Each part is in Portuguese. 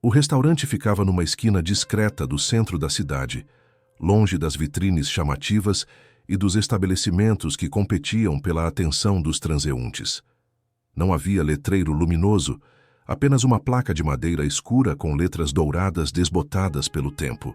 O restaurante ficava numa esquina discreta do centro da cidade, longe das vitrines chamativas e dos estabelecimentos que competiam pela atenção dos transeuntes. Não havia letreiro luminoso, apenas uma placa de madeira escura com letras douradas desbotadas pelo tempo.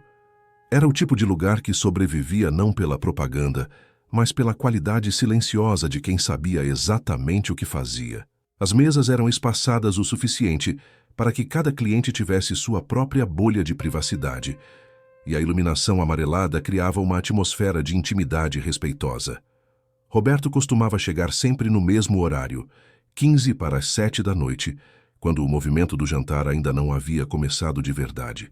Era o tipo de lugar que sobrevivia não pela propaganda, mas pela qualidade silenciosa de quem sabia exatamente o que fazia. As mesas eram espaçadas o suficiente para que cada cliente tivesse sua própria bolha de privacidade, e a iluminação amarelada criava uma atmosfera de intimidade respeitosa. Roberto costumava chegar sempre no mesmo horário, 15 para as 7 da noite, quando o movimento do jantar ainda não havia começado de verdade.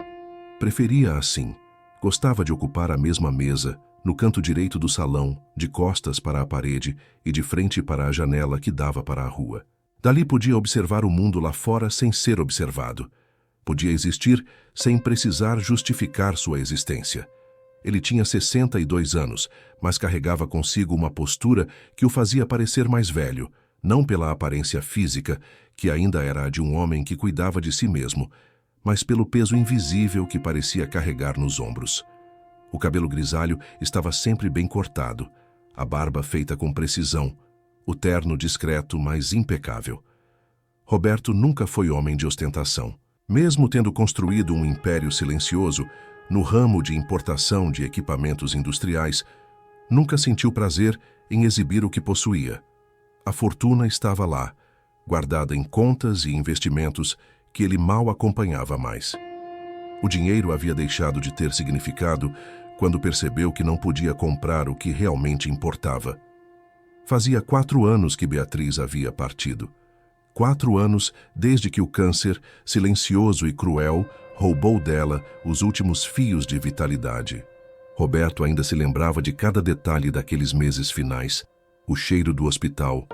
Preferia assim. Gostava de ocupar a mesma mesa, no canto direito do salão, de costas para a parede e de frente para a janela que dava para a rua. Dali podia observar o mundo lá fora sem ser observado. Podia existir sem precisar justificar sua existência. Ele tinha 62 anos, mas carregava consigo uma postura que o fazia parecer mais velho, não pela aparência física, que ainda era a de um homem que cuidava de si mesmo, mas pelo peso invisível que parecia carregar nos ombros. O cabelo grisalho estava sempre bem cortado, a barba feita com precisão, o terno discreto, mas impecável. Roberto nunca foi homem de ostentação. Mesmo tendo construído um império silencioso no ramo de importação de equipamentos industriais, nunca sentiu prazer em exibir o que possuía. A fortuna estava lá, guardada em contas e investimentos que ele mal acompanhava mais. O dinheiro havia deixado de ter significado quando percebeu que não podia comprar o que realmente importava. Fazia 4 anos que Beatriz havia partido. 4 anos desde que o câncer, silencioso e cruel, roubou dela os últimos fios de vitalidade. Roberto ainda se lembrava de cada detalhe daqueles meses finais: o cheiro do hospital,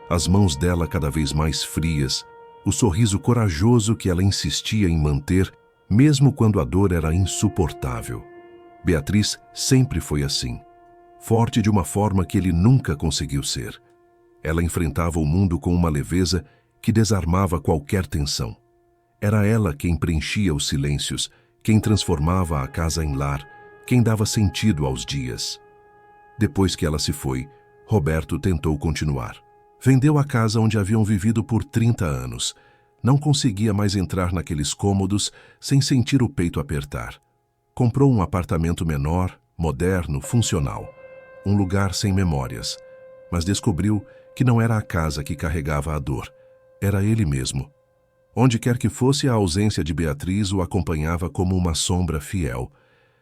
as mãos dela cada vez mais frias, o sorriso corajoso que ela insistia em manter, mesmo quando a dor era insuportável. Beatriz sempre foi assim, forte de uma forma que ele nunca conseguiu ser. Ela enfrentava o mundo com uma leveza que desarmava qualquer tensão. Era ela quem preenchia os silêncios, quem transformava a casa em lar, quem dava sentido aos dias. Depois que ela se foi, Roberto tentou continuar. Vendeu a casa onde haviam vivido por 30 anos. Não conseguia mais entrar naqueles cômodos sem sentir o peito apertar. Comprou um apartamento menor, moderno, funcional. Um lugar sem memórias. Mas descobriu que não era a casa que carregava a dor. Era ele mesmo. Onde quer que fosse, a ausência de Beatriz o acompanhava como uma sombra fiel.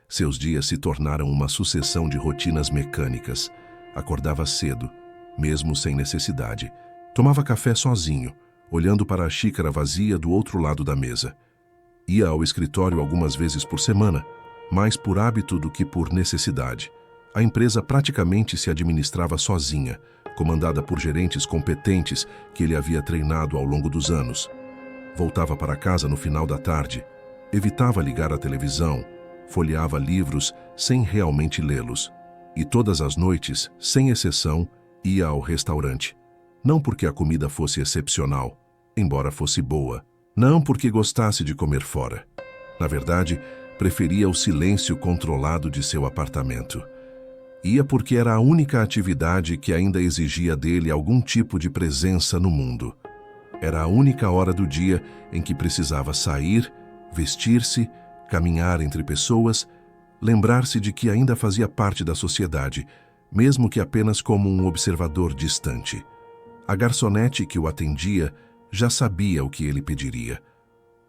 Seus dias se tornaram uma sucessão de rotinas mecânicas. Acordava cedo, mesmo sem necessidade. Tomava café sozinho, olhando para a xícara vazia do outro lado da mesa. Ia ao escritório algumas vezes por semana, mais por hábito do que por necessidade. A empresa praticamente se administrava sozinha, comandada por gerentes competentes que ele havia treinado ao longo dos anos. Voltava para casa no final da tarde, evitava ligar a televisão, folheava livros sem realmente lê-los. E todas as noites, sem exceção, ia ao restaurante. Não porque a comida fosse excepcional, embora fosse boa. Não porque gostasse de comer fora. Na verdade, preferia o silêncio controlado de seu apartamento. Ia porque era a única atividade que ainda exigia dele algum tipo de presença no mundo. Era a única hora do dia em que precisava sair, vestir-se, caminhar entre pessoas, lembrar-se de que ainda fazia parte da sociedade, mesmo que apenas como um observador distante. A garçonete que o atendia já sabia o que ele pediria.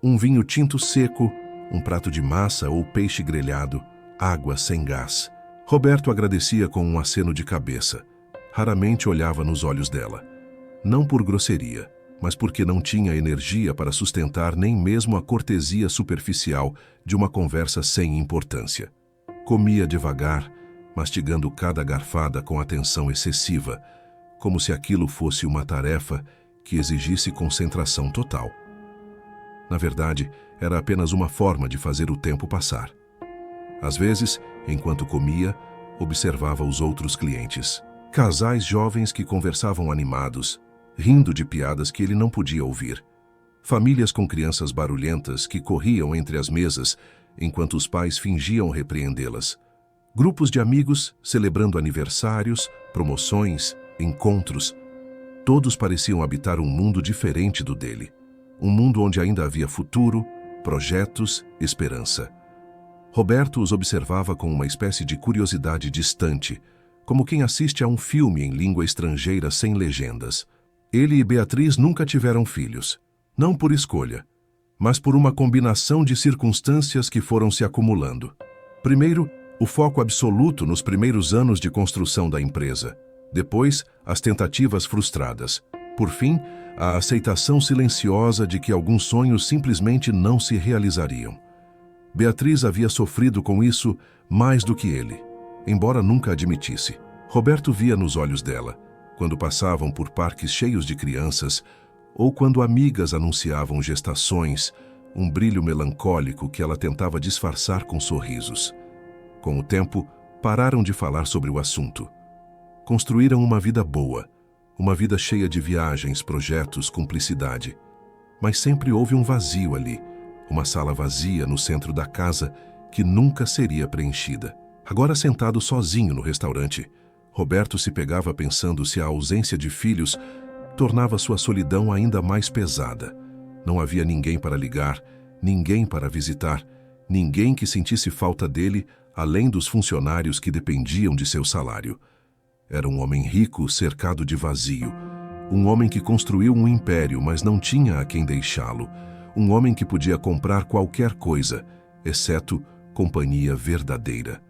Um vinho tinto seco, um prato de massa ou peixe grelhado, água sem gás. Roberto agradecia com um aceno de cabeça. Raramente olhava nos olhos dela. Não por grosseria, mas porque não tinha energia para sustentar nem mesmo a cortesia superficial de uma conversa sem importância. Comia devagar, mastigando cada garfada com atenção excessiva, como se aquilo fosse uma tarefa que exigisse concentração total. Na verdade, era apenas uma forma de fazer o tempo passar. Às vezes, enquanto comia, observava os outros clientes. Casais jovens que conversavam animados, rindo de piadas que ele não podia ouvir. famílias com crianças barulhentas que corriam entre as mesas enquanto os pais fingiam repreendê-las, grupos de amigos celebrando aniversários, promoções, encontros. Todos pareciam habitar um mundo diferente do dele. Um mundo onde ainda havia futuro, projetos, esperança. Roberto os observava com uma espécie de curiosidade distante, como quem assiste a um filme em língua estrangeira sem legendas. Ele e Beatriz nunca tiveram filhos, não por escolha, mas por uma combinação de circunstâncias que foram se acumulando. Primeiro, o foco absoluto nos primeiros anos de construção da empresa. Depois, as tentativas frustradas. Por fim, a aceitação silenciosa de que alguns sonhos simplesmente não se realizariam. Beatriz havia sofrido com isso mais do que ele, embora nunca admitisse. Roberto via nos olhos dela, quando passavam por parques cheios de crianças, ou quando amigas anunciavam gestações, um brilho melancólico que ela tentava disfarçar com sorrisos. Com o tempo, pararam de falar sobre o assunto. Construíram uma vida boa, uma vida cheia de viagens, projetos, cumplicidade. Mas sempre houve um vazio ali, uma sala vazia no centro da casa que nunca seria preenchida. Agora sentado sozinho no restaurante, Roberto se pegava pensando se a ausência de filhos tornava sua solidão ainda mais pesada. Não havia ninguém para ligar, ninguém para visitar, ninguém que sentisse falta dele, além dos funcionários que dependiam de seu salário. Era um homem rico cercado de vazio, um homem que construiu um império, mas não tinha a quem deixá-lo, um homem que podia comprar qualquer coisa, exceto companhia verdadeira.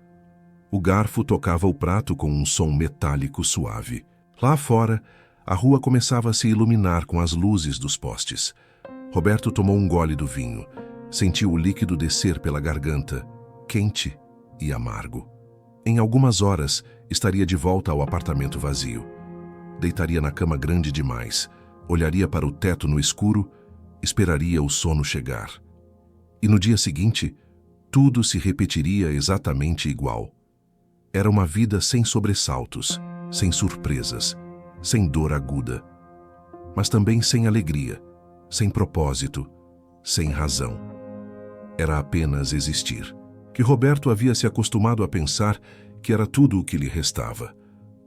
O garfo tocava o prato com um som metálico suave. Lá fora, a rua começava a se iluminar com as luzes dos postes. Roberto tomou um gole do vinho. Sentiu o líquido descer pela garganta, quente e amargo. Em algumas horas, estaria de volta ao apartamento vazio. Deitaria na cama grande demais, olharia para o teto no escuro, esperaria o sono chegar. E no dia seguinte, tudo se repetiria exatamente igual. Era uma vida sem sobressaltos, sem surpresas, sem dor aguda, mas também sem alegria, sem propósito, sem razão. Era apenas existir. Que Roberto havia se acostumado a pensar que era tudo o que lhe restava.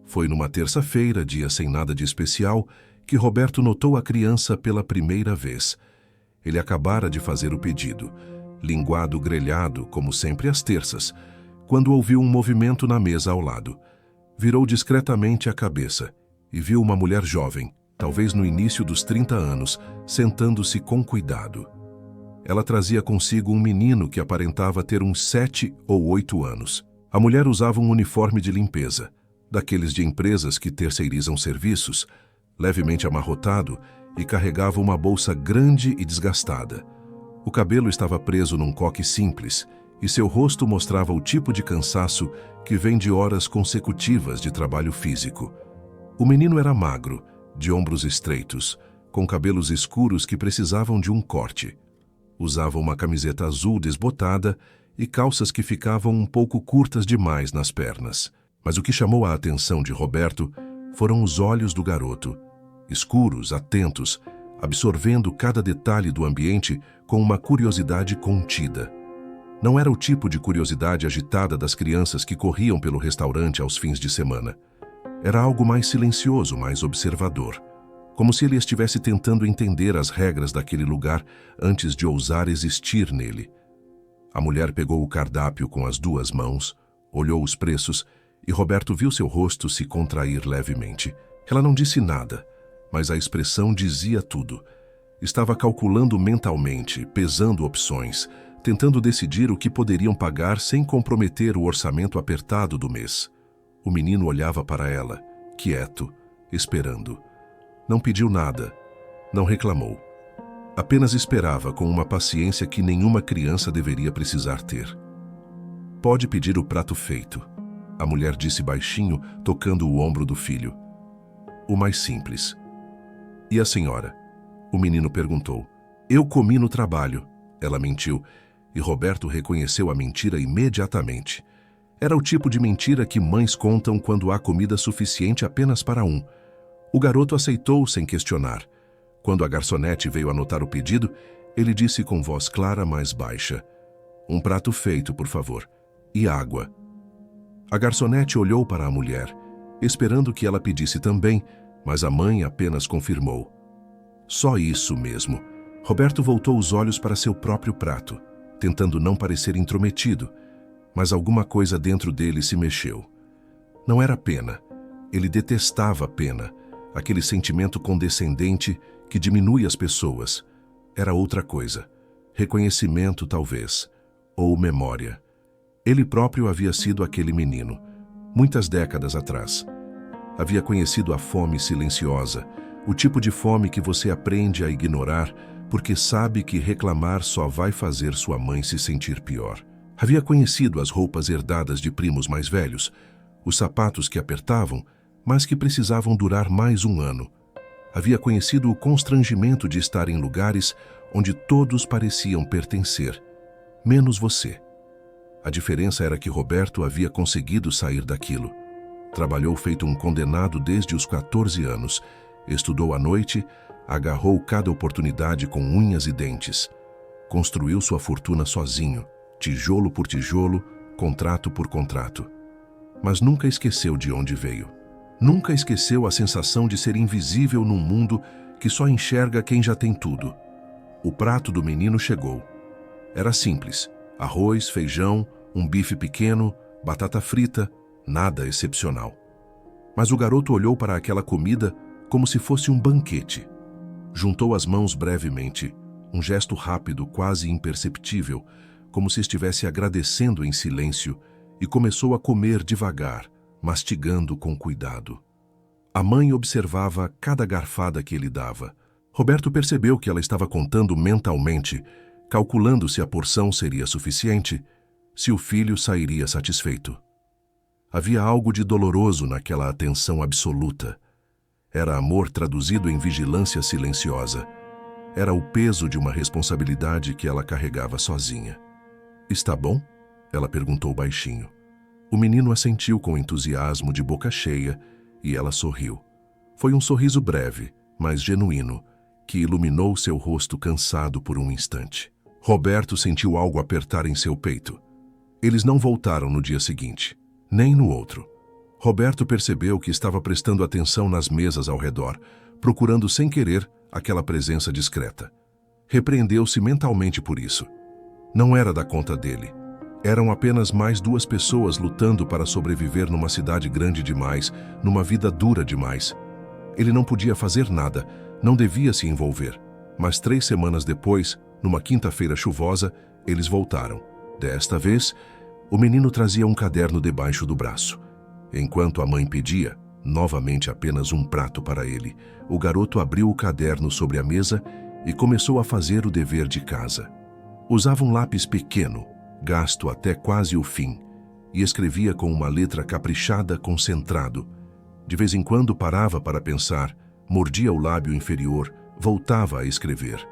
Foi numa terça-feira, dia sem nada de especial, que Roberto notou a criança pela primeira vez. Ele acabara de fazer o pedido, linguado grelhado, como sempre às terças, quando ouviu um movimento na mesa ao lado. Virou discretamente a cabeça e viu uma mulher jovem, talvez no início dos 30 anos, sentando-se com cuidado. Ela trazia consigo um menino que aparentava ter uns 7 ou 8 anos. A mulher usava um uniforme de limpeza, daqueles de empresas que terceirizam serviços, levemente amarrotado, e carregava uma bolsa grande e desgastada. O cabelo estava preso num coque simples, e seu rosto mostrava o tipo de cansaço que vem de horas consecutivas de trabalho físico. O menino era magro, de ombros estreitos, com cabelos escuros que precisavam de um corte. Usava uma camiseta azul desbotada e calças que ficavam um pouco curtas demais nas pernas. Mas o que chamou a atenção de Roberto foram os olhos do garoto, escuros, atentos, absorvendo cada detalhe do ambiente com uma curiosidade contida. Não era o tipo de curiosidade agitada das crianças que corriam pelo restaurante aos fins de semana. Era algo mais silencioso, mais observador, como se ele estivesse tentando entender as regras daquele lugar antes de ousar existir nele. A mulher pegou o cardápio com as 2 mãos, olhou os preços e Roberto viu seu rosto se contrair levemente. Ela não disse nada, mas a expressão dizia tudo. Estava calculando mentalmente, pesando opções, tentando decidir o que poderiam pagar sem comprometer o orçamento apertado do mês. O menino olhava para ela, quieto, esperando. Não pediu nada, não reclamou. Apenas esperava com uma paciência que nenhuma criança deveria precisar ter. Pode pedir o prato feito, a mulher disse baixinho, tocando o ombro do filho. O mais simples. E a senhora? O menino perguntou. Eu comi no trabalho, ela mentiu, e Roberto reconheceu a mentira imediatamente. Era o tipo de mentira que mães contam quando há comida suficiente apenas para um. O garoto aceitou sem questionar. Quando a garçonete veio anotar o pedido, ele disse com voz clara, mas baixa: "Um prato feito, por favor. E água." A garçonete olhou para a mulher, esperando que ela pedisse também, mas a mãe apenas confirmou: "Só isso mesmo." Roberto voltou os olhos para seu próprio prato, tentando não parecer intrometido, mas alguma coisa dentro dele se mexeu. Não era pena. Ele detestava a pena, aquele sentimento condescendente que diminui as pessoas. Era outra coisa. Reconhecimento, talvez. Ou memória. Ele próprio havia sido aquele menino, muitas décadas atrás. Havia conhecido a fome silenciosa, o tipo de fome que você aprende a ignorar porque sabe que reclamar só vai fazer sua mãe se sentir pior. Havia conhecido as roupas herdadas de primos mais velhos, os sapatos que apertavam, mas que precisavam durar mais um ano. Havia conhecido o constrangimento de estar em lugares onde todos pareciam pertencer, menos você. A diferença era que Roberto havia conseguido sair daquilo. Trabalhou feito um condenado desde os 14 anos, estudou à noite, agarrou cada oportunidade com unhas e dentes. Construiu sua fortuna sozinho, tijolo por tijolo, contrato por contrato. Mas nunca esqueceu de onde veio. Nunca esqueceu a sensação de ser invisível num mundo que só enxerga quem já tem tudo. O prato do menino chegou. Era simples: arroz, feijão, um bife pequeno, batata frita, nada excepcional. Mas o garoto olhou para aquela comida como se fosse um banquete. Juntou as mãos brevemente, um gesto rápido, quase imperceptível, como se estivesse agradecendo em silêncio, e começou a comer devagar, mastigando com cuidado. A mãe observava cada garfada que ele dava. Roberto percebeu que ela estava contando mentalmente, calculando se a porção seria suficiente, se o filho sairia satisfeito. Havia algo de doloroso naquela atenção absoluta. Era amor traduzido em vigilância silenciosa. Era o peso de uma responsabilidade que ela carregava sozinha. "Está bom?" ela perguntou baixinho. O menino assentiu com entusiasmo, de boca cheia, e ela sorriu. Foi um sorriso breve, mas genuíno, que iluminou seu rosto cansado por um instante. Roberto sentiu algo apertar em seu peito. Eles não voltaram no dia seguinte, nem no outro. Roberto percebeu que estava prestando atenção nas mesas ao redor, procurando sem querer aquela presença discreta. Repreendeu-se mentalmente por isso. Não era da conta dele. Eram apenas mais duas pessoas lutando para sobreviver numa cidade grande demais, numa vida dura demais. Ele não podia fazer nada, não devia se envolver. Mas 3 semanas depois, numa quinta-feira chuvosa, eles voltaram. Desta vez, o menino trazia um caderno debaixo do braço. Enquanto a mãe pedia, novamente apenas um prato para ele, o garoto abriu o caderno sobre a mesa e começou a fazer o dever de casa. Usava um lápis pequeno, gasto até quase o fim, e escrevia com uma letra caprichada, concentrado. De vez em quando parava para pensar, mordia o lábio inferior, voltava a escrever.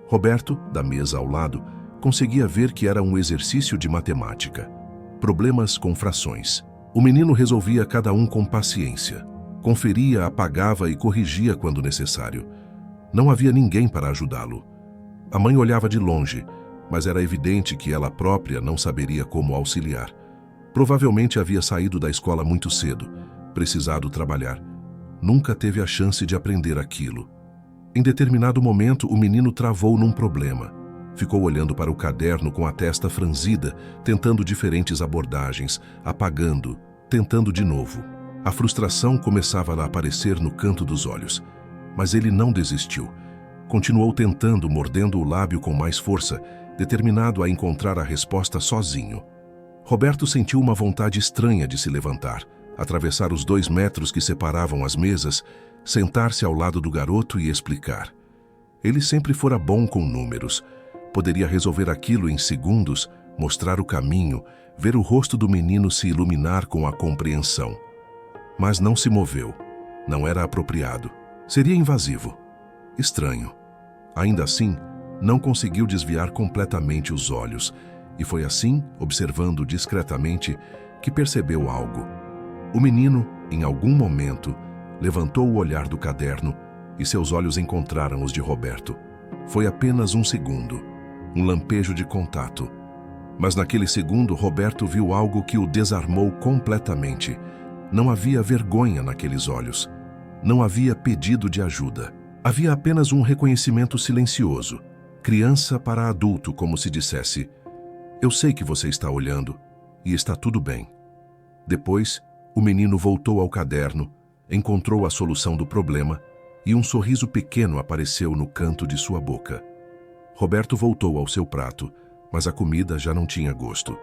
Roberto, da mesa ao lado, conseguia ver que era um exercício de matemática. Problemas com frações. O menino resolvia cada um com paciência. Conferia, apagava e corrigia quando necessário. Não havia ninguém para ajudá-lo. A mãe olhava de longe, mas era evidente que ela própria não saberia como auxiliar. Provavelmente havia saído da escola muito cedo, precisado trabalhar. Nunca teve a chance de aprender aquilo. Em determinado momento, o menino travou num problema. Ficou olhando para o caderno com a testa franzida, tentando diferentes abordagens, apagando, tentando de novo. A frustração começava a aparecer no canto dos olhos. Mas ele não desistiu. Continuou tentando, mordendo o lábio com mais força, determinado a encontrar a resposta sozinho. Roberto sentiu uma vontade estranha de se levantar, atravessar os 2 metros que separavam as mesas, sentar-se ao lado do garoto e explicar. Ele sempre fora bom com números. Poderia resolver aquilo em segundos, mostrar o caminho, ver o rosto do menino se iluminar com a compreensão. Mas não se moveu. Não era apropriado. Seria invasivo. Estranho. Ainda assim, não conseguiu desviar completamente os olhos, e foi assim, observando discretamente, que percebeu algo. O menino, em algum momento, levantou o olhar do caderno e seus olhos encontraram os de Roberto. Foi apenas um segundo, um lampejo de contato. Mas naquele segundo, Roberto viu algo que o desarmou completamente. Não havia vergonha naqueles olhos. Não havia pedido de ajuda. Havia apenas um reconhecimento silencioso. Criança para adulto, como se dissesse: eu sei que você está olhando, e está tudo bem. Depois, o menino voltou ao caderno, encontrou a solução do problema, e um sorriso pequeno apareceu no canto de sua boca. Roberto voltou ao seu prato, mas a comida já não tinha gosto.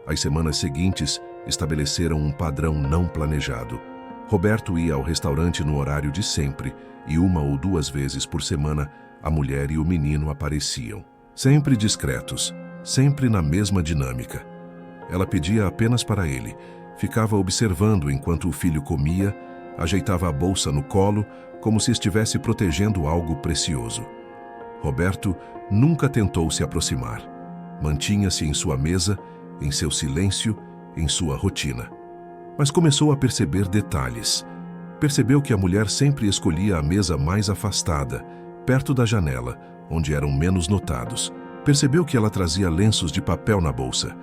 As semanas seguintes estabeleceram um padrão não planejado. Roberto ia ao restaurante no horário de sempre, e 1 ou 2 vezes por semana a mulher e o menino apareciam. Sempre discretos, sempre na mesma dinâmica. Ela pedia apenas para ele, ficava observando enquanto o filho comia, ajeitava a bolsa no colo, como se estivesse protegendo algo precioso. Roberto nunca tentou se aproximar. Mantinha-se em sua mesa, em seu silêncio, em sua rotina. Mas começou a perceber detalhes. Percebeu que a mulher sempre escolhia a mesa mais afastada, perto da janela, onde eram menos notados. Percebeu que ela trazia lenços de papel na bolsa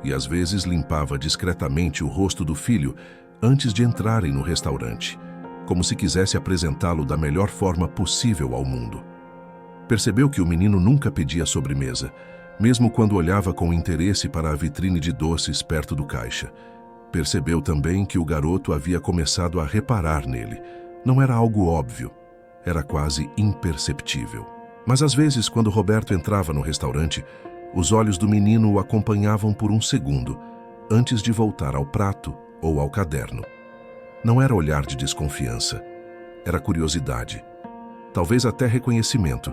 e às vezes limpava discretamente o rosto do filho antes de entrarem no restaurante, como se quisesse apresentá-lo da melhor forma possível ao mundo. Percebeu que o menino nunca pedia sobremesa, mesmo quando olhava com interesse para a vitrine de doces perto do caixa. Percebeu também que o garoto havia começado a reparar nele. Não era algo óbvio, era quase imperceptível. Mas às vezes, quando Roberto entrava no restaurante, os olhos do menino o acompanhavam por um segundo, antes de voltar ao prato ou ao caderno. Não era olhar de desconfiança, era curiosidade, talvez até reconhecimento,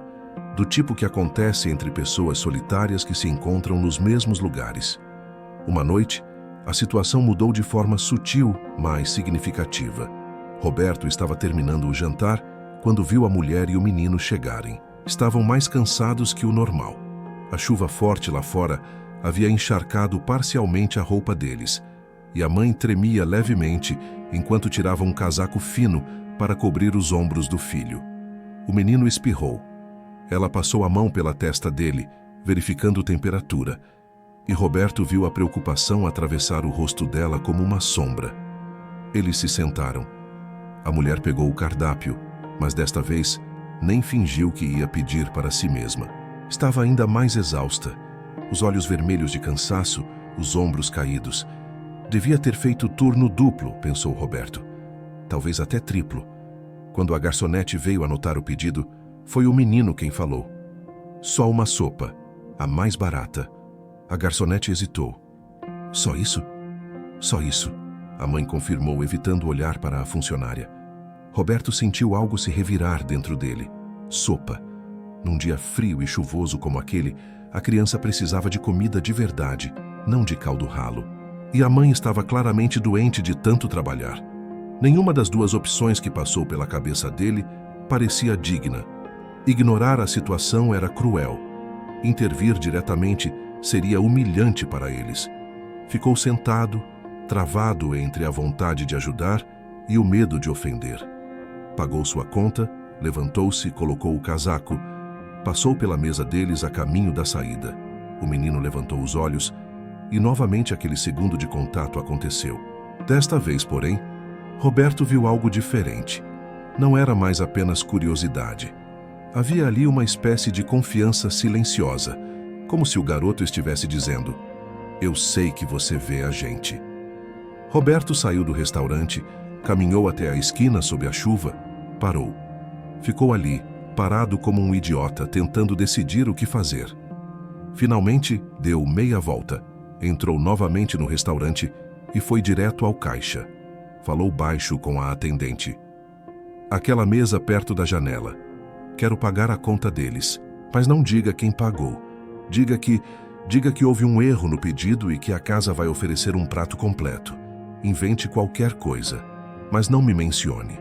do tipo que acontece entre pessoas solitárias que se encontram nos mesmos lugares. Uma noite, a situação mudou de forma sutil, mas significativa. Roberto estava terminando o jantar quando viu a mulher e o menino chegarem. Estavam mais cansados que o normal. A chuva forte lá fora havia encharcado parcialmente a roupa deles, e a mãe tremia levemente enquanto tirava um casaco fino para cobrir os ombros do filho. O menino espirrou. Ela passou a mão pela testa dele, verificando temperatura, e Roberto viu a preocupação atravessar o rosto dela como uma sombra. Eles se sentaram. A mulher pegou o cardápio, mas desta vez nem fingiu que ia pedir para si mesma. Estava ainda mais exausta, os olhos vermelhos de cansaço, os ombros caídos. Devia ter feito turno duplo, pensou Roberto. Talvez até triplo. Quando a garçonete veio anotar o pedido, foi o menino quem falou. Só uma sopa, a mais barata. A garçonete hesitou. Só isso? Só isso, a mãe confirmou, evitando olhar para a funcionária. Roberto sentiu algo se revirar dentro dele. Sopa. Num dia frio e chuvoso como aquele, a criança precisava de comida de verdade, não de caldo ralo. E a mãe estava claramente doente de tanto trabalhar. Nenhuma das duas opções que passou pela cabeça dele parecia digna. Ignorar a situação era cruel. Intervir diretamente seria humilhante para eles. Ficou sentado, travado entre a vontade de ajudar e o medo de ofender. Pagou sua conta, levantou-se, colocou o casaco, passou pela mesa deles a caminho da saída. O menino levantou os olhos e novamente aquele segundo de contato aconteceu. Desta vez, porém, Roberto viu algo diferente. Não era mais apenas curiosidade. Havia ali uma espécie de confiança silenciosa, como se o garoto estivesse dizendo: eu sei que você vê a gente. Roberto saiu do restaurante, caminhou até a esquina sob a chuva, parou. Ficou ali, parado como um idiota, tentando decidir o que fazer. Finalmente, deu meia volta, entrou novamente no restaurante e foi direto ao caixa. Falou baixo com a atendente. Aquela mesa perto da janela. Quero pagar a conta deles, mas não diga quem pagou. Diga que houve um erro no pedido e que a casa vai oferecer um prato completo. Invente qualquer coisa, mas não me mencione.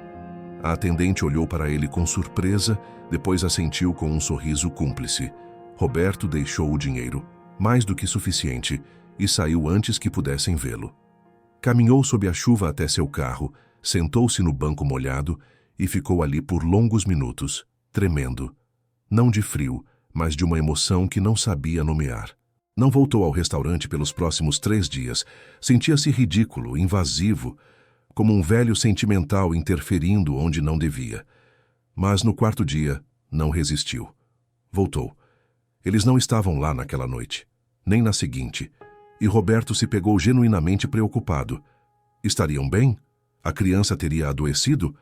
A atendente olhou para ele com surpresa, depois assentiu com um sorriso cúmplice. Roberto deixou o dinheiro, mais do que suficiente, e saiu antes que pudessem vê-lo. Caminhou sob a chuva até seu carro, sentou-se no banco molhado e ficou ali por longos minutos, tremendo, não de frio, mas de uma emoção que não sabia nomear. Não voltou ao restaurante pelos próximos 3 dias. Sentia-se ridículo, invasivo, como um velho sentimental interferindo onde não devia. Mas no 4º dia, não resistiu. Voltou. Eles não estavam lá naquela noite, nem na seguinte, e Roberto se pegou genuinamente preocupado. Estariam bem? A criança teria adoecido?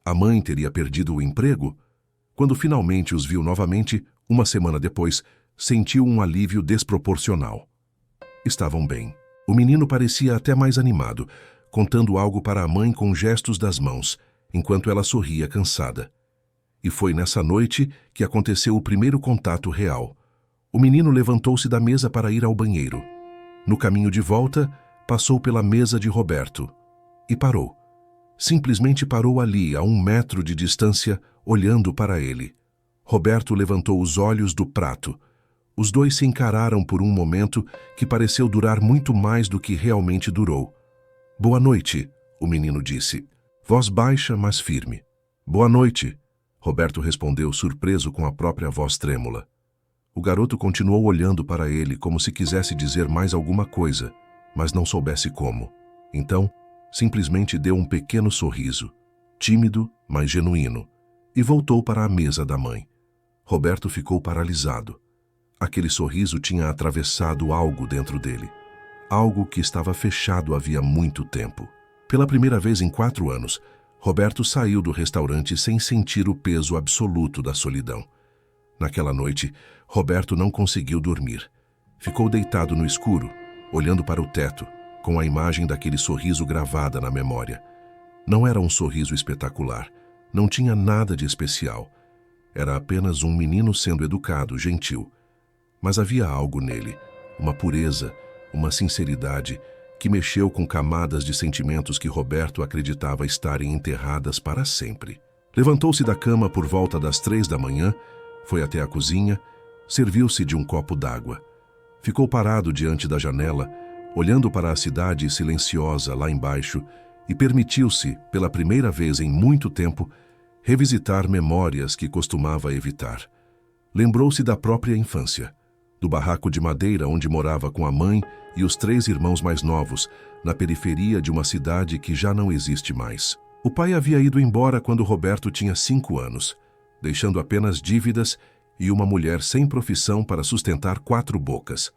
A mãe teria perdido o emprego? Quando finalmente os viu novamente, uma semana depois, sentiu um alívio desproporcional. Estavam bem. O menino parecia até mais animado, contando algo para a mãe com gestos das mãos, enquanto ela sorria cansada. E foi nessa noite que aconteceu o primeiro contato real. O menino levantou-se da mesa para ir ao banheiro. No caminho de volta, passou pela mesa de Roberto. E parou. Simplesmente parou ali, a 1 metro de distância, olhando para ele. Roberto levantou os olhos do prato. Os dois se encararam por um momento que pareceu durar muito mais do que realmente durou. "Boa noite", o menino disse. Voz baixa, mas firme. "Boa noite", Roberto respondeu, surpreso com a própria voz trêmula. O garoto continuou olhando para ele como se quisesse dizer mais alguma coisa, mas não soubesse como. Então, simplesmente deu um pequeno sorriso, tímido, mas genuíno, e voltou para a mesa da mãe. Roberto ficou paralisado. Aquele sorriso tinha atravessado algo dentro dele. Algo que estava fechado havia muito tempo. Pela primeira vez em 4 anos, Roberto saiu do restaurante sem sentir o peso absoluto da solidão. Naquela noite, Roberto não conseguiu dormir. Ficou deitado no escuro, olhando para o teto, com a imagem daquele sorriso gravada na memória. Não era um sorriso espetacular. Não tinha nada de especial. Era apenas um menino sendo educado, gentil. Mas havia algo nele, uma pureza, uma sinceridade, que mexeu com camadas de sentimentos que Roberto acreditava estarem enterradas para sempre. Levantou-se da cama por volta das 3 da manhã, foi até a cozinha, serviu-se de um copo d'água. Ficou parado diante da janela, olhando para a cidade silenciosa lá embaixo e permitiu-se, pela primeira vez em muito tempo, revisitar memórias que costumava evitar. Lembrou-se da própria infância, do barraco de madeira onde morava com a mãe e os 3 irmãos mais novos, na periferia de uma cidade que já não existe mais. O pai havia ido embora quando Roberto tinha 5 anos, deixando apenas dívidas e uma mulher sem profissão para sustentar 4 bocas.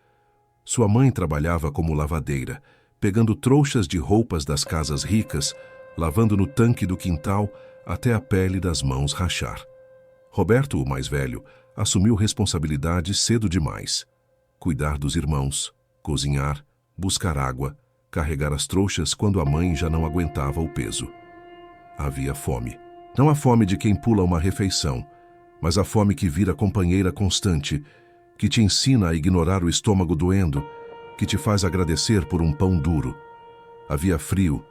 Sua mãe trabalhava como lavadeira, pegando trouxas de roupas das casas ricas, lavando no tanque do quintal até a pele das mãos rachar. Roberto, o mais velho, assumiu responsabilidades cedo demais. Cuidar dos irmãos, cozinhar, buscar água, carregar as trouxas quando a mãe já não aguentava o peso. Havia fome. Não a fome de quem pula uma refeição, mas a fome que vira companheira constante, que te ensina a ignorar o estômago doendo, que te faz agradecer por um pão duro. Havia frio,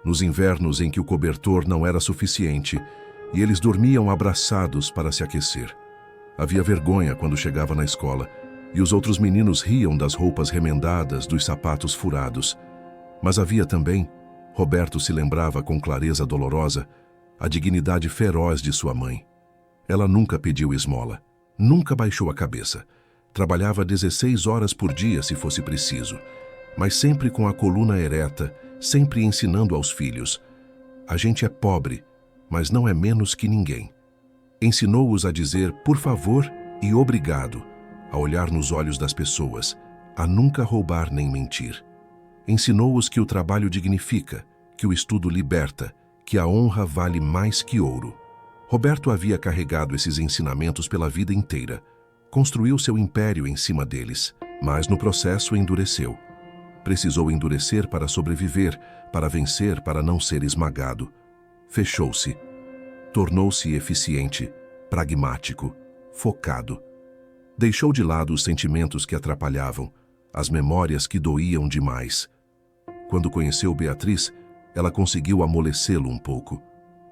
nos invernos em que o cobertor não era suficiente, e eles dormiam abraçados para se aquecer. Havia vergonha quando chegava na escola, e os outros meninos riam das roupas remendadas, dos sapatos furados. Mas havia também, Roberto se lembrava com clareza dolorosa, a dignidade feroz de sua mãe. Ela nunca pediu esmola, nunca baixou a cabeça. Trabalhava 16 horas por dia se fosse preciso, mas sempre com a coluna ereta, sempre ensinando aos filhos. A gente é pobre, mas não é menos que ninguém. Ensinou-os a dizer por favor e obrigado, a olhar nos olhos das pessoas, a nunca roubar nem mentir. Ensinou-os que o trabalho dignifica, que o estudo liberta, que a honra vale mais que ouro. Roberto havia carregado esses ensinamentos pela vida inteira. Construiu seu império em cima deles, mas no processo endureceu. Precisou endurecer para sobreviver, para vencer, para não ser esmagado. Fechou-se. Tornou-se eficiente, pragmático, focado. Deixou de lado os sentimentos que atrapalhavam, as memórias que doíam demais. Quando conheceu Beatriz, ela conseguiu amolecê-lo um pouco.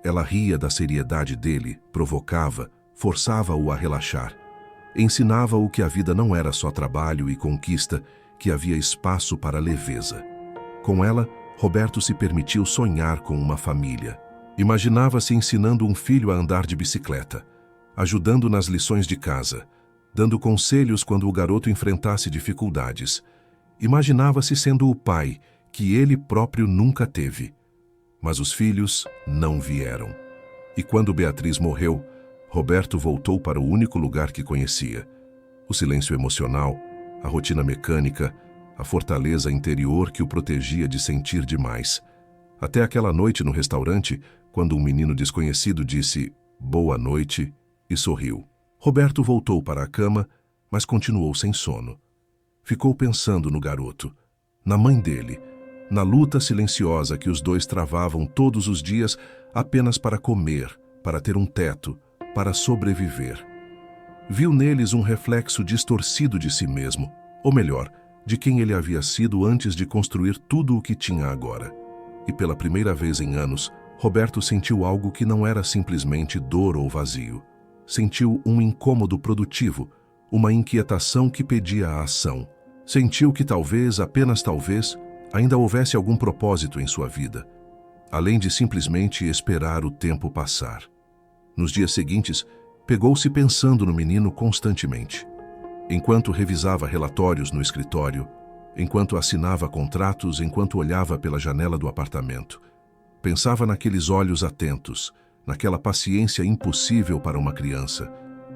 Ela ria da seriedade dele, provocava, forçava-o a relaxar. Ensinava-o que a vida não era só trabalho e conquista, que havia espaço para leveza. Com ela, Roberto se permitiu sonhar com uma família. Imaginava-se ensinando um filho a andar de bicicleta, ajudando nas lições de casa, dando conselhos quando o garoto enfrentasse dificuldades. Imaginava-se sendo o pai que ele próprio nunca teve. Mas os filhos não vieram. E quando Beatriz morreu, Roberto voltou para o único lugar que conhecia. O silêncio emocional, a rotina mecânica, a fortaleza interior que o protegia de sentir demais. Até aquela noite no restaurante, quando um menino desconhecido disse "boa noite" e sorriu. Roberto voltou para a cama, mas continuou sem sono. Ficou pensando no garoto, na mãe dele, na luta silenciosa que os dois travavam todos os dias apenas para comer, para ter um teto, para sobreviver. Viu neles um reflexo distorcido de si mesmo, ou melhor, de quem ele havia sido antes de construir tudo o que tinha agora. E pela primeira vez em anos, Roberto sentiu algo que não era simplesmente dor ou vazio. Sentiu um incômodo produtivo, uma inquietação que pedia a ação. Sentiu que talvez, apenas talvez, ainda houvesse algum propósito em sua vida, além de simplesmente esperar o tempo passar. Nos dias seguintes, pegou-se pensando no menino constantemente. Enquanto revisava relatórios no escritório, enquanto assinava contratos, enquanto olhava pela janela do apartamento, pensava naqueles olhos atentos, naquela paciência impossível para uma criança,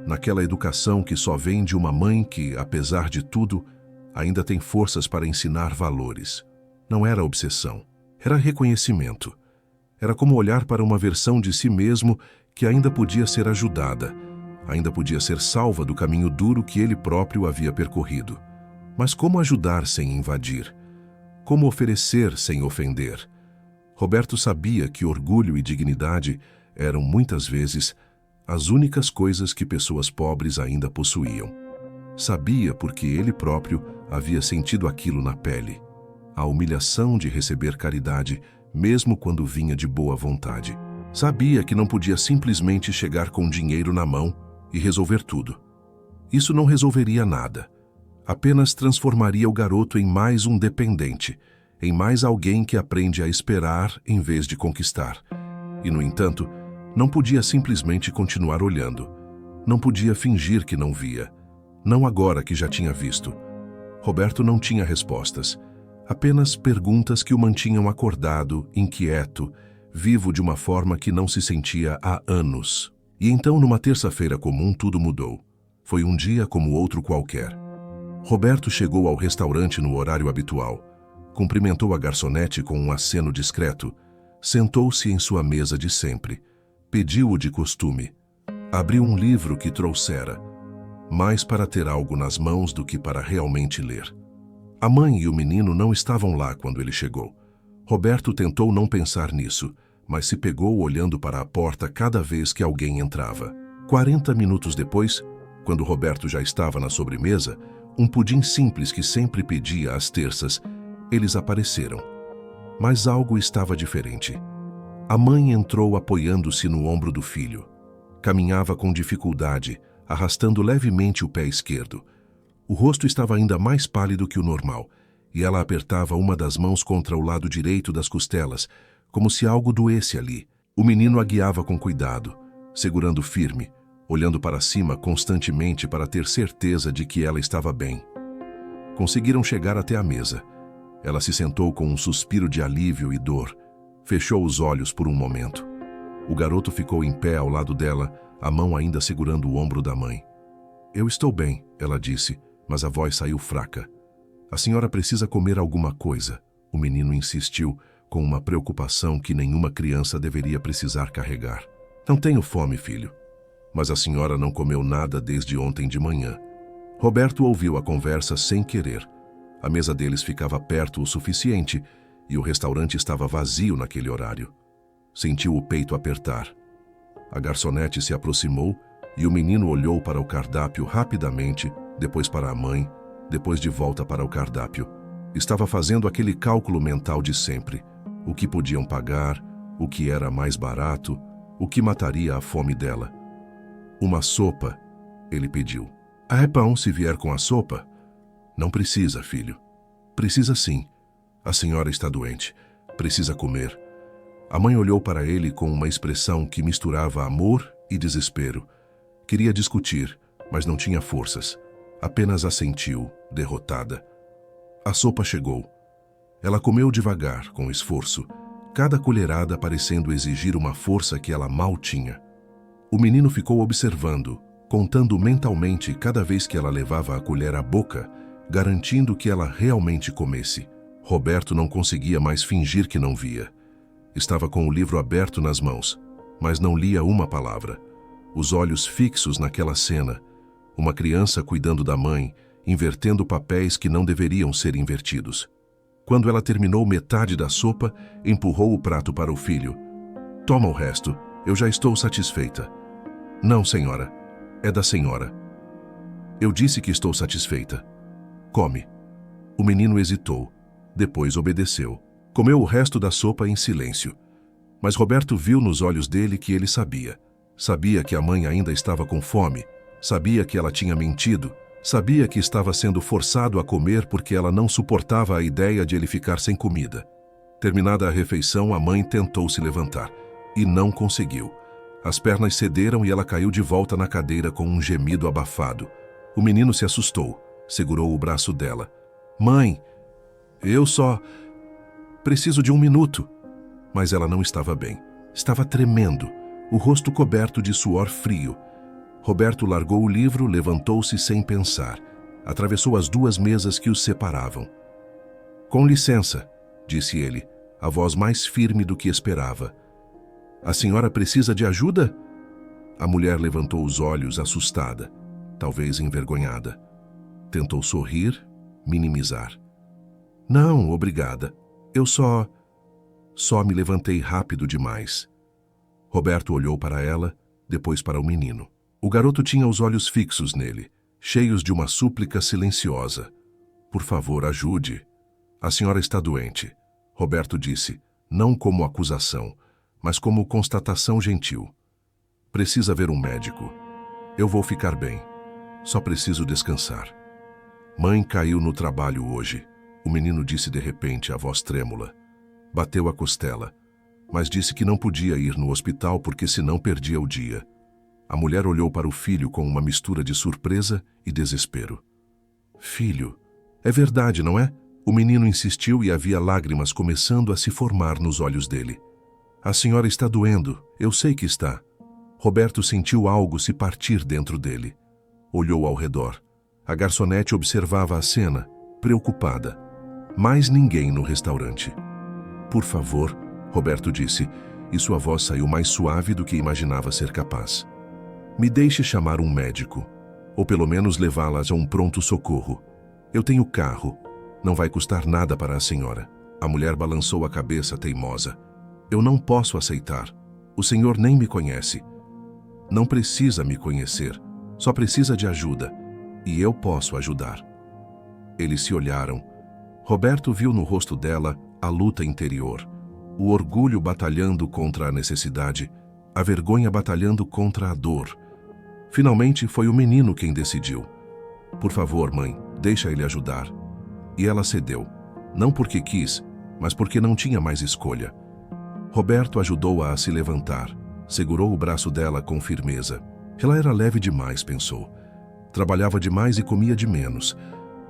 naquela educação que só vem de uma mãe que, apesar de tudo, ainda tem forças para ensinar valores. Não era obsessão, era reconhecimento. Era como olhar para uma versão de si mesmo que ainda podia ser ajudada, ainda podia ser salva do caminho duro que ele próprio havia percorrido. Mas como ajudar sem invadir? Como oferecer sem ofender? Roberto sabia que orgulho e dignidade eram, muitas vezes, as únicas coisas que pessoas pobres ainda possuíam. Sabia porque ele próprio havia sentido aquilo na pele. A humilhação de receber caridade, mesmo quando vinha de boa vontade. Sabia que não podia simplesmente chegar com dinheiro na mão e resolver tudo. Isso não resolveria nada. Apenas transformaria o garoto em mais um dependente, em mais alguém que aprende a esperar em vez de conquistar. E, no entanto, não podia simplesmente continuar olhando. Não podia fingir que não via. Não agora que já tinha visto. Roberto não tinha respostas. Apenas perguntas que o mantinham acordado, inquieto, vivo de uma forma que não se sentia há anos. E então, numa terça-feira comum, tudo mudou. Foi um dia como outro qualquer. Roberto chegou ao restaurante no horário habitual, cumprimentou a garçonete com um aceno discreto, sentou-se em sua mesa de sempre, pediu o de costume, abriu um livro que trouxera, mais para ter algo nas mãos do que para realmente ler. A mãe e o menino não estavam lá quando ele chegou. Roberto tentou não pensar nisso, mas se pegou olhando para a porta cada vez que alguém entrava. 40 minutos depois, quando Roberto já estava na sobremesa, um pudim simples que sempre pedia às terças, eles apareceram. Mas algo estava diferente. A mãe entrou apoiando-se no ombro do filho. Caminhava com dificuldade, arrastando levemente o pé esquerdo. O rosto estava ainda mais pálido que o normal, e ela apertava uma das mãos contra o lado direito das costelas, como se algo doesse ali. O menino a guiava com cuidado, segurando firme, olhando para cima constantemente para ter certeza de que ela estava bem. Conseguiram chegar até a mesa. Ela se sentou com um suspiro de alívio e dor. Fechou os olhos por um momento. O garoto ficou em pé ao lado dela, a mão ainda segurando o ombro da mãe. "Eu estou bem", ela disse, mas a voz saiu fraca. "A senhora precisa comer alguma coisa", o menino insistiu, com uma preocupação que nenhuma criança deveria precisar carregar. "Não tenho fome, filho." "Mas a senhora não comeu nada desde ontem de manhã." Roberto ouviu a conversa sem querer. A mesa deles ficava perto o suficiente e o restaurante estava vazio naquele horário. Sentiu o peito apertar. A garçonete se aproximou e o menino olhou para o cardápio rapidamente, depois para a mãe, depois de volta para o cardápio. Estava fazendo aquele cálculo mental de sempre. O que podiam pagar, o que era mais barato, o que mataria a fome dela. "Uma sopa", ele pediu. "Ah, é pão se vier com a sopa?" "Não precisa, filho." "Precisa sim. A senhora está doente. Precisa comer." A mãe olhou para ele com uma expressão que misturava amor e desespero. Queria discutir, mas não tinha forças. Apenas assentiu, derrotada. A sopa chegou. Ela comeu devagar, com esforço, cada colherada parecendo exigir uma força que ela mal tinha. O menino ficou observando, contando mentalmente cada vez que ela levava a colher à boca, garantindo que ela realmente comesse. Roberto não conseguia mais fingir que não via. Estava com o livro aberto nas mãos, mas não lia uma palavra. Os olhos fixos naquela cena, uma criança cuidando da mãe, invertendo papéis que não deveriam ser invertidos. Quando ela terminou metade da sopa, empurrou o prato para o filho. Toma o resto, eu já estou satisfeita. Não, senhora, é da senhora. Eu disse que estou satisfeita. Come. O menino hesitou, depois obedeceu. Comeu o resto da sopa em silêncio. Mas Roberto viu nos olhos dele que ele sabia. Sabia que a mãe ainda estava com fome, sabia que ela tinha mentido, sabia que estava sendo forçado a comer porque ela não suportava a ideia de ele ficar sem comida. Terminada a refeição, a mãe tentou se levantar e não conseguiu. As pernas cederam e ela caiu de volta na cadeira com um gemido abafado. O menino se assustou, segurou o braço dela. Mãe, eu só preciso de 1 minuto. Mas ela não estava bem. Estava tremendo, o rosto coberto de suor frio. Roberto largou o livro, levantou-se sem pensar. Atravessou as 2 mesas que os separavam. Com licença, disse ele, a voz mais firme do que esperava. A senhora precisa de ajuda? A mulher levantou os olhos, assustada, talvez envergonhada. Tentou sorrir, minimizar. Não, obrigada. Eu só me levantei rápido demais. Roberto olhou para ela, depois para o menino. O garoto tinha os olhos fixos nele, cheios de uma súplica silenciosa. Por favor, ajude. A senhora está doente, Roberto disse, não como acusação, mas como constatação gentil. Precisa ver um médico. Eu vou ficar bem. Só preciso descansar. Mãe caiu no trabalho hoje, o menino disse de repente, a voz trêmula. Bateu a costela, mas disse que não podia ir no hospital porque senão perdia o dia. A mulher olhou para o filho com uma mistura de surpresa e desespero. Filho, é verdade, não é? O menino insistiu e havia lágrimas começando a se formar nos olhos dele. A senhora está doendo, eu sei que está. Roberto sentiu algo se partir dentro dele. Olhou ao redor. A garçonete observava a cena, preocupada. Mais ninguém no restaurante. Por favor, Roberto disse, e sua voz saiu mais suave do que imaginava ser capaz. Me deixe chamar um médico, ou pelo menos levá-las a um pronto-socorro. Eu tenho carro. Não vai custar nada para a senhora. A mulher balançou a cabeça teimosa. Eu não posso aceitar. O senhor nem me conhece. Não precisa me conhecer. Só precisa de ajuda. E eu posso ajudar. Eles se olharam. Roberto viu no rosto dela a luta interior. O orgulho batalhando contra a necessidade. A vergonha batalhando contra a dor. Finalmente foi o menino quem decidiu. Por favor, mãe, deixa ele ajudar. E ela cedeu. Não porque quis, mas porque não tinha mais escolha. Roberto ajudou-a a se levantar. Segurou o braço dela com firmeza. Ela era leve demais, pensou. Trabalhava demais e comia de menos.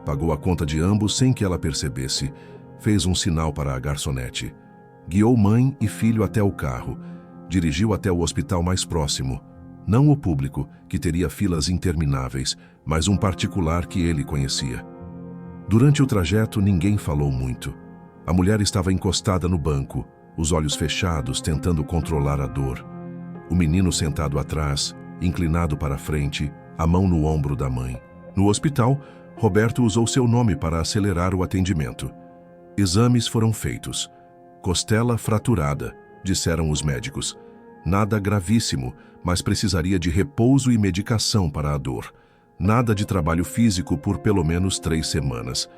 Pagou a conta de ambos sem que ela percebesse. Fez um sinal para a garçonete. Guiou mãe e filho até o carro. Dirigiu até o hospital mais próximo. Não o público, que teria filas intermináveis, mas um particular que ele conhecia. Durante o trajeto, ninguém falou muito. A mulher estava encostada no banco, os olhos fechados, tentando controlar a dor. O menino sentado atrás, inclinado para a frente, a mão no ombro da mãe. No hospital, Roberto usou seu nome para acelerar o atendimento. Exames foram feitos. Costela fraturada, disseram os médicos. Nada gravíssimo, mas precisaria de repouso e medicação para a dor. Nada de trabalho físico por pelo menos 3 semanas.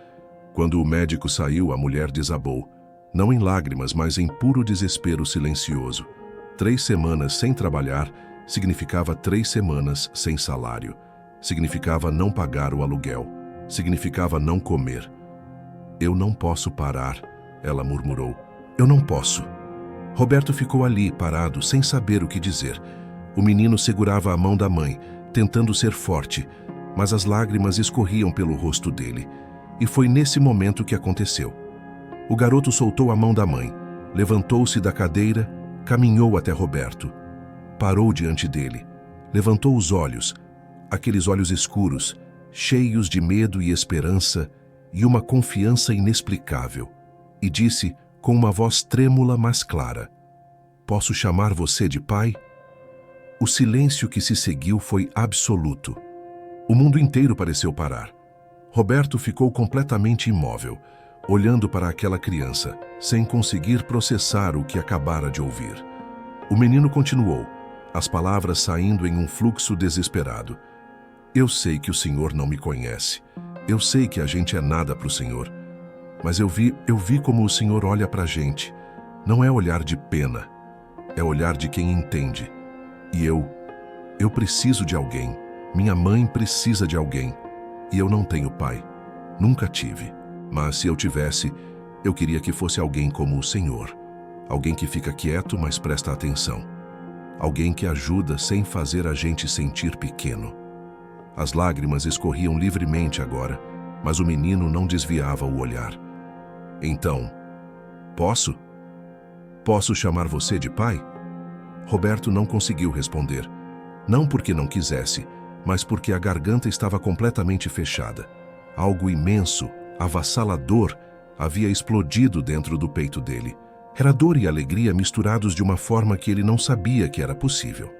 Quando o médico saiu, a mulher desabou. Não em lágrimas, mas em puro desespero silencioso. 3 semanas sem trabalhar significava 3 semanas sem salário. Significava não pagar o aluguel. Significava não comer. Eu não posso parar, ela murmurou. Eu não posso. Roberto ficou ali, parado, sem saber o que dizer. O menino segurava a mão da mãe, tentando ser forte, mas as lágrimas escorriam pelo rosto dele. E foi nesse momento que aconteceu. O garoto soltou a mão da mãe, levantou-se da cadeira, caminhou até Roberto. Parou diante dele, levantou os olhos, aqueles olhos escuros, cheios de medo e esperança e uma confiança inexplicável, e disse com uma voz trêmula mas clara: "Posso chamar você de pai?" O silêncio que se seguiu foi absoluto. O mundo inteiro pareceu parar. Roberto ficou completamente imóvel, olhando para aquela criança, sem conseguir processar o que acabara de ouvir. O menino continuou, as palavras saindo em um fluxo desesperado. "Eu sei que o Senhor não me conhece. Eu sei que a gente é nada para o Senhor. Mas eu vi como o Senhor olha para a gente. Não é olhar de pena, é olhar de quem entende. E eu preciso de alguém. Minha mãe precisa de alguém. E eu não tenho pai. Nunca tive. Mas se eu tivesse, eu queria que fosse alguém como o Senhor. Alguém que fica quieto, mas presta atenção. Alguém que ajuda sem fazer a gente sentir pequeno." As lágrimas escorriam livremente agora, mas o menino não desviava o olhar. "Então, posso? Posso chamar você de pai?" Roberto não conseguiu responder. Não porque não quisesse, mas porque a garganta estava completamente fechada. Algo imenso, avassalador, havia explodido dentro do peito dele. Era dor e alegria misturados de uma forma que ele não sabia que era possível.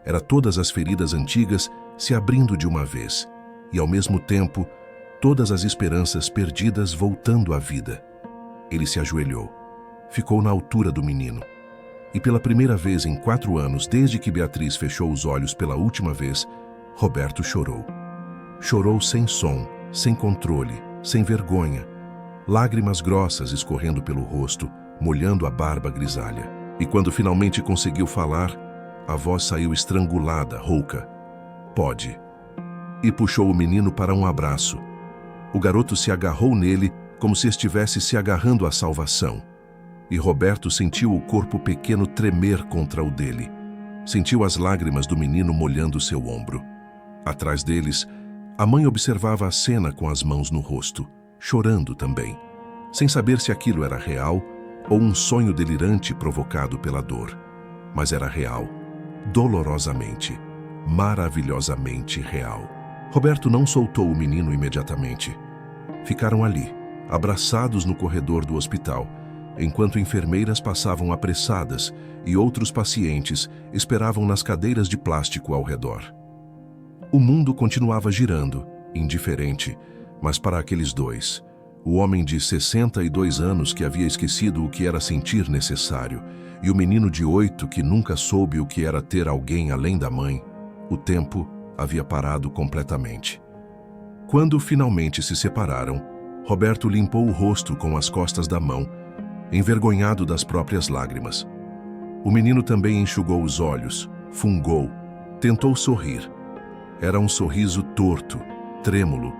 Era todas as feridas antigas se abrindo de uma vez, e ao mesmo tempo, todas as esperanças perdidas voltando à vida. Ele se ajoelhou. Ficou na altura do menino. E pela primeira vez em 4 anos, desde que Beatriz fechou os olhos pela última vez, Roberto chorou. Chorou sem som, sem controle, sem vergonha. Lágrimas grossas escorrendo pelo rosto, molhando a barba grisalha. E quando finalmente conseguiu falar, a voz saiu estrangulada, rouca. "Pode." E puxou o menino para um abraço. O garoto se agarrou nele como se estivesse se agarrando à salvação. E Roberto sentiu o corpo pequeno tremer contra o dele. Sentiu as lágrimas do menino molhando seu ombro. Atrás deles, a mãe observava a cena com as mãos no rosto, chorando também, sem saber se aquilo era real ou um sonho delirante provocado pela dor. Mas era real, dolorosamente, maravilhosamente real. Roberto não soltou o menino imediatamente. Ficaram ali, abraçados no corredor do hospital, enquanto enfermeiras passavam apressadas e outros pacientes esperavam nas cadeiras de plástico ao redor. O mundo continuava girando, indiferente, mas para aqueles dois, o homem de 62 anos que havia esquecido o que era sentir necessário e o menino de 8 que nunca soube o que era ter alguém além da mãe, o tempo havia parado completamente. Quando finalmente se separaram, Roberto limpou o rosto com as costas da mão, envergonhado das próprias lágrimas. O menino também enxugou os olhos, fungou, tentou sorrir. Era um sorriso torto, trêmulo,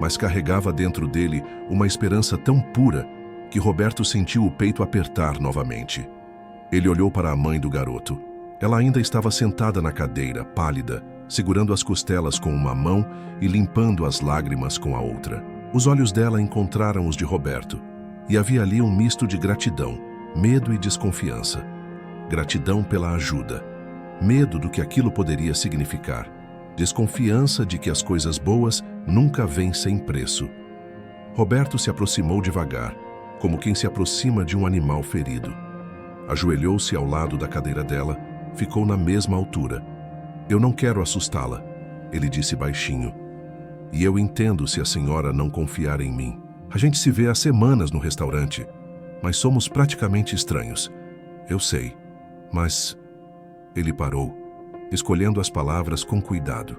mas carregava dentro dele uma esperança tão pura que Roberto sentiu o peito apertar novamente. Ele olhou para a mãe do garoto. Ela ainda estava sentada na cadeira, pálida, segurando as costelas com uma mão e limpando as lágrimas com a outra. Os olhos dela encontraram os de Roberto, e havia ali um misto de gratidão, medo e desconfiança. Gratidão pela ajuda, medo do que aquilo poderia significar, desconfiança de que as coisas boas nunca vêm sem preço. Roberto se aproximou devagar, como quem se aproxima de um animal ferido. Ajoelhou-se ao lado da cadeira dela, ficou na mesma altura. "Eu não quero assustá-la", ele disse baixinho. "E eu entendo se a senhora não confiar em mim. A gente se vê há semanas no restaurante, mas somos praticamente estranhos. Eu sei, mas..." Ele parou, escolhendo as palavras com cuidado.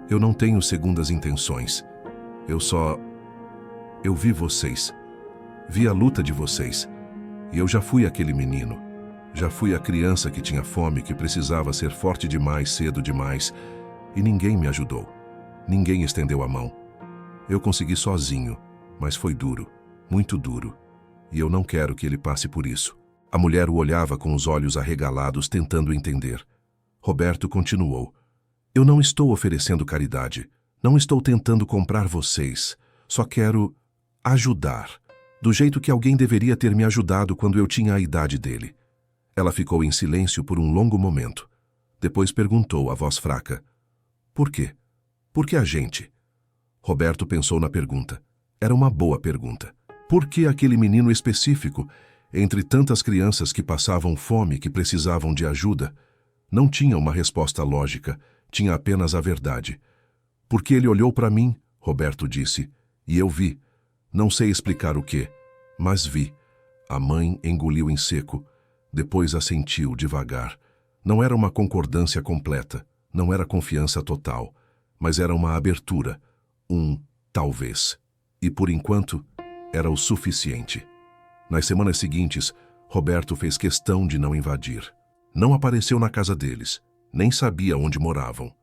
"Eu não tenho segundas intenções. Eu vi vocês. Vi a luta de vocês. E eu já fui aquele menino. Já fui a criança que tinha fome, que precisava ser forte demais, cedo demais. E ninguém me ajudou. Ninguém estendeu a mão. Eu consegui sozinho, mas foi duro, muito duro. E eu não quero que ele passe por isso. A mulher o olhava com os olhos arregalados, tentando entender. Roberto continuou. Eu não estou oferecendo caridade. Não estou tentando comprar vocês. Só quero ajudar. Do jeito que alguém deveria ter me ajudado quando eu tinha a idade dele. Ela ficou em silêncio por um longo momento. Depois perguntou, a voz fraca. Por quê? Por que a gente? Roberto pensou na pergunta. Era uma boa pergunta. Por que aquele menino específico, entre tantas crianças que passavam fome, que precisavam de ajuda? Não tinha uma resposta lógica, tinha apenas a verdade. Porque ele olhou para mim, Roberto disse, e eu vi. Não sei explicar o quê, mas vi. A mãe engoliu em seco, depois assentiu devagar. Não era uma concordância completa, não era confiança total, mas era uma abertura, talvez. E por enquanto, era o suficiente. Nas semanas seguintes, Roberto fez questão de não invadir. Não apareceu na casa deles, nem sabia onde moravam.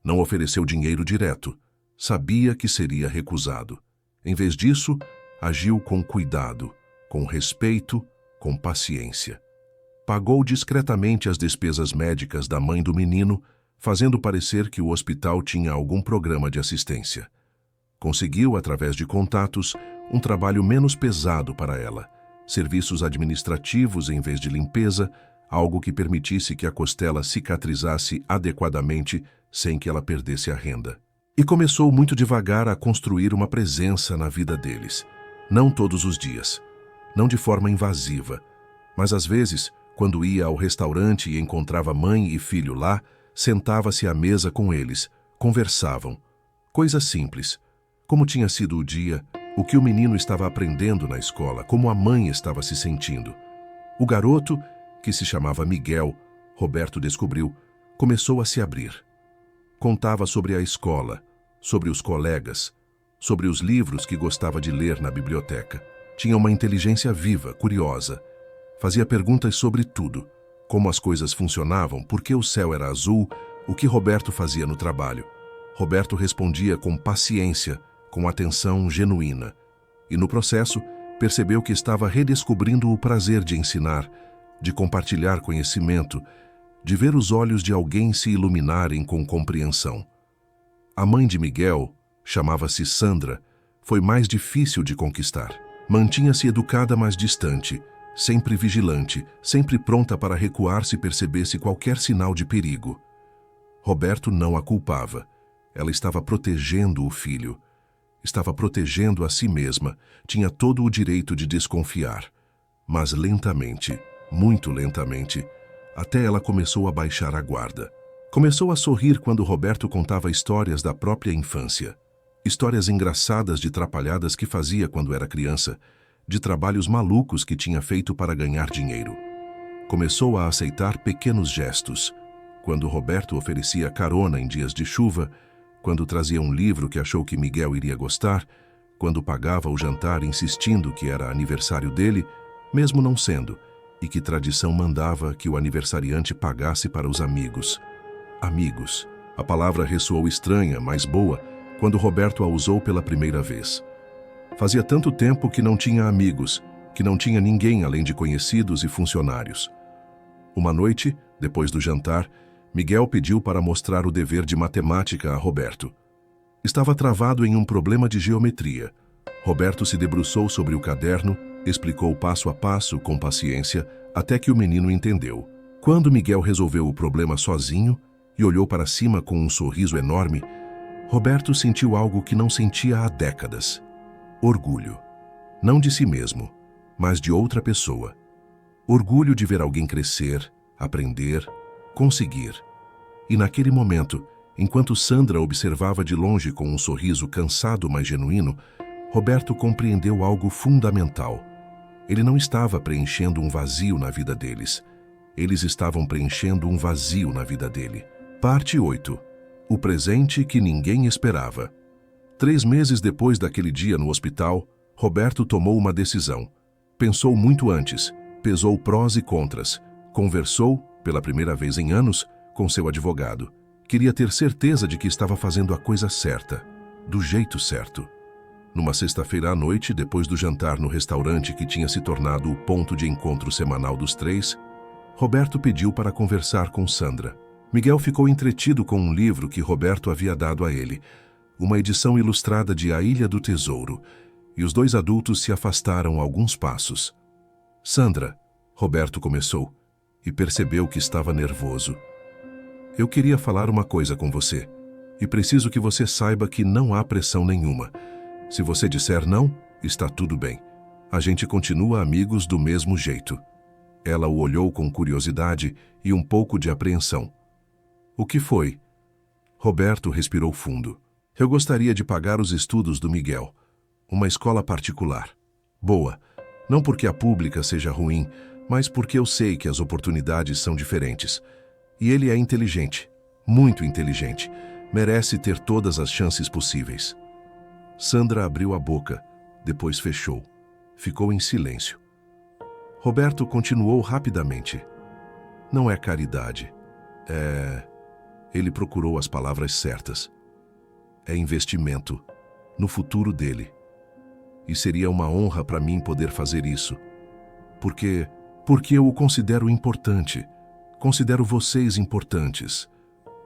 Não ofereceu dinheiro direto, sabia que seria recusado. Em vez disso, agiu com cuidado, com respeito, com paciência. Pagou discretamente as despesas médicas da mãe do menino, fazendo parecer que o hospital tinha algum programa de assistência. Conseguiu, através de contatos, um trabalho menos pesado para ela, serviços administrativos em vez de limpeza, algo que permitisse que a costela cicatrizasse adequadamente sem que ela perdesse a renda. E começou muito devagar a construir uma presença na vida deles. Não todos os dias, não de forma invasiva, mas às vezes, quando ia ao restaurante e encontrava mãe e filho lá, sentava-se à mesa com eles, conversavam. Coisas simples, como tinha sido o dia, o que o menino estava aprendendo na escola, como a mãe estava se sentindo. O garoto, que se chamava Miguel, Roberto descobriu, começou a se abrir. Contava sobre a escola, sobre os colegas, sobre os livros que gostava de ler na biblioteca. Tinha uma inteligência viva, curiosa. Fazia perguntas sobre tudo. Como as coisas funcionavam, por que o céu era azul, o que Roberto fazia no trabalho. Roberto respondia com paciência, com atenção genuína. E no processo, percebeu que estava redescobrindo o prazer de ensinar, de compartilhar conhecimento, de ver os olhos de alguém se iluminarem com compreensão. A mãe de Miguel, chamava-se Sandra, foi mais difícil de conquistar. Mantinha-se educada, mas distante, sempre vigilante, sempre pronta para recuar se percebesse qualquer sinal de perigo. Roberto não a culpava. Ela estava protegendo o filho. Estava protegendo a si mesma, tinha todo o direito de desconfiar. Mas lentamente, muito lentamente, até ela começou a baixar a guarda. Começou a sorrir quando Roberto contava histórias da própria infância. Histórias engraçadas de trapalhadas que fazia quando era criança, de trabalhos malucos que tinha feito para ganhar dinheiro. Começou a aceitar pequenos gestos. Quando Roberto oferecia carona em dias de chuva, quando trazia um livro que achou que Miguel iria gostar, quando pagava o jantar insistindo que era aniversário dele, mesmo não sendo, e que tradição mandava que o aniversariante pagasse para os amigos. Amigos. A palavra ressoou estranha, mas boa, quando Roberto a usou pela primeira vez. Fazia tanto tempo que não tinha amigos, que não tinha ninguém além de conhecidos e funcionários. Uma noite, depois do jantar, Miguel pediu para mostrar o dever de matemática a Roberto. Estava travado em um problema de geometria. Roberto se debruçou sobre o caderno, explicou passo a passo, com paciência, até que o menino entendeu. Quando Miguel resolveu o problema sozinho e olhou para cima com um sorriso enorme, Roberto sentiu algo que não sentia há décadas. Orgulho. Não de si mesmo, mas de outra pessoa. Orgulho de ver alguém crescer, aprender, conseguir. E naquele momento, enquanto Sandra observava de longe com um sorriso cansado mas genuíno, Roberto compreendeu algo fundamental. Ele não estava preenchendo um vazio na vida deles. Eles estavam preenchendo um vazio na vida dele. Parte 8. O presente que ninguém esperava. 3 meses depois daquele dia no hospital, Roberto tomou uma decisão. Pensou muito antes, pesou prós e contras, conversou, pela primeira vez em anos, com seu advogado. Queria ter certeza de que estava fazendo a coisa certa, do jeito certo. Numa sexta-feira à noite, depois do jantar no restaurante que tinha se tornado o ponto de encontro semanal dos três, Roberto pediu para conversar com Sandra. Miguel ficou entretido com um livro que Roberto havia dado a ele, uma edição ilustrada de A Ilha do Tesouro, e os dois adultos se afastaram alguns passos. Sandra, Roberto começou, e percebeu que estava nervoso. Eu queria falar uma coisa com você, e preciso que você saiba que não há pressão nenhuma. Se você disser não, está tudo bem. A gente continua amigos do mesmo jeito. Ela o olhou com curiosidade e um pouco de apreensão. O que foi? Roberto respirou fundo. Eu gostaria de pagar os estudos do Miguel. Uma escola particular. Boa. Não porque a pública seja ruim, mas porque eu sei que as oportunidades são diferentes. E ele é inteligente. Muito inteligente. Merece ter todas as chances possíveis. Sandra abriu a boca, depois fechou. Ficou em silêncio. Roberto continuou rapidamente. Não é caridade. Ele procurou as palavras certas. É investimento no futuro dele. E seria uma honra para mim poder fazer isso. Porque eu o considero importante. Considero vocês importantes.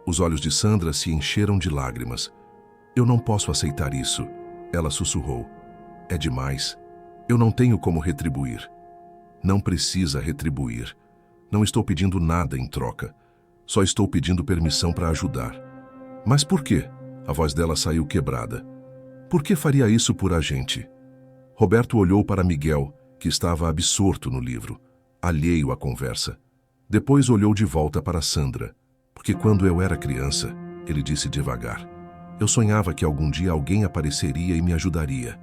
Os olhos de Sandra se encheram de lágrimas. Eu não posso aceitar isso. Ela sussurrou. É demais. Eu não tenho como retribuir. Não precisa retribuir. Não estou pedindo nada em troca. Só estou pedindo permissão para ajudar. Mas por quê? A voz dela saiu quebrada. Por que faria isso por a gente? Roberto olhou para Miguel, que estava absorto no livro, alheio à conversa. Depois olhou de volta para Sandra. Porque quando eu era criança, ele disse devagar, eu sonhava que algum dia alguém apareceria e me ajudaria.